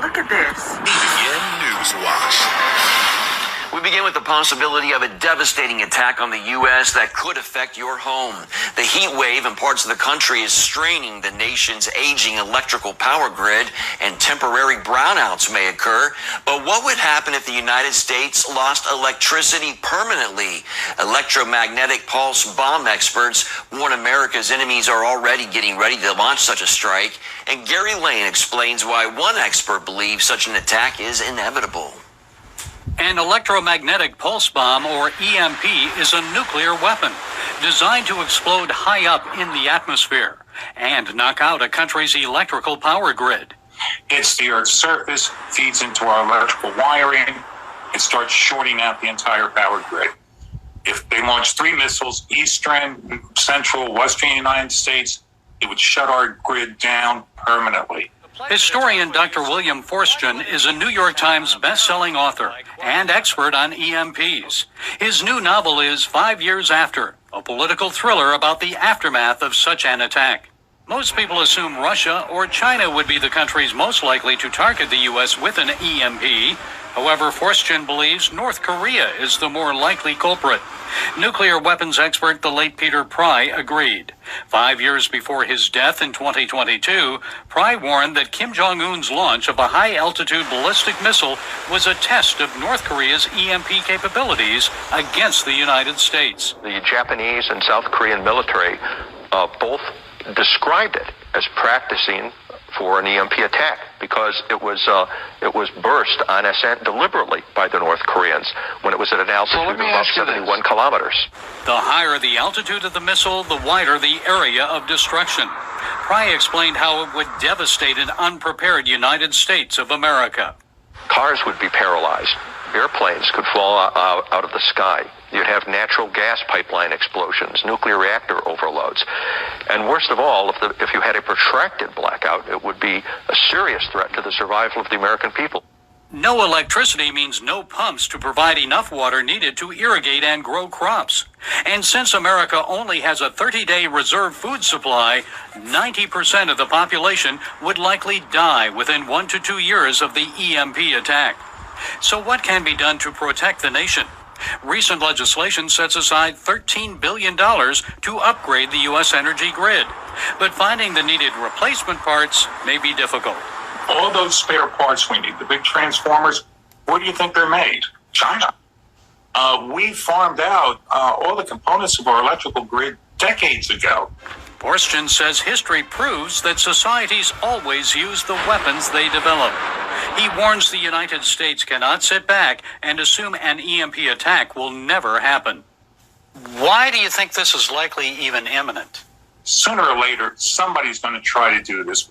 Look at this. BBN News Watch. We begin with the possibility of a devastating attack on the U.S. that could affect your home. The heat wave in parts of the country is straining the nation's aging electrical power grid, and temporary brownouts may occur. But what would happen if the United States lost electricity permanently? Electromagnetic pulse bomb experts warn America's enemies are already getting ready to launch such a strike. And Gary Lane explains why one expert believes such an attack is inevitable. An electromagnetic pulse bomb, or EMP, is a nuclear weapon designed to explode high up in the atmosphere and knock out a country's electrical power grid. Hits the Earth's surface, feeds into our electrical wiring, it starts shorting out the entire power grid. If they launch 3 missiles, eastern, central, western United States, it would shut our grid down permanently. Historian Dr. William Forstchen is a New York Times best-selling author and expert on EMPs. His new novel is 5 Years After, a political thriller about the aftermath of such an attack. Most people assume Russia or China would be the countries most likely to target the U.S. with an EMP. However, Forstchen believes North Korea is the more likely culprit. Nuclear weapons expert the late Peter Pry agreed. 5 years before his death in 2022, Pry warned that Kim Jong-un's launch of a high-altitude ballistic missile was a test of North Korea's EMP capabilities against the United States. The Japanese and South Korean military both described it as practicing for an EMP attack because it was burst on ascent deliberately by the North Koreans when it was at an altitude of about 71 kilometers. The higher the altitude of the missile, the wider the area of destruction. Pry explained how it would devastate an unprepared United States of America. Cars would be paralyzed. Airplanes could fall out of the sky. You'd have natural gas pipeline explosions, nuclear reactor overloads. And worst of all, if you had a protracted blackout, it would be a serious threat to the survival of the American people. No electricity means no pumps to provide enough water needed to irrigate and grow crops. And since America only has a 30-day reserve food supply, 90% of the population would likely die within 1 to 2 years of the EMP attack. So what can be done to protect the nation? Recent legislation sets aside $13 billion to upgrade the U.S. energy grid. But finding the needed replacement parts may be difficult. All those spare parts we need, the big transformers, where do you think they're made? China. We farmed out all the components of our electrical grid decades ago. Forstchen says history proves that societies always use the weapons they develop. He warns the United States cannot sit back and assume an EMP attack will never happen. Why do you think this is likely even imminent? Sooner or later, somebody's going to try to do this.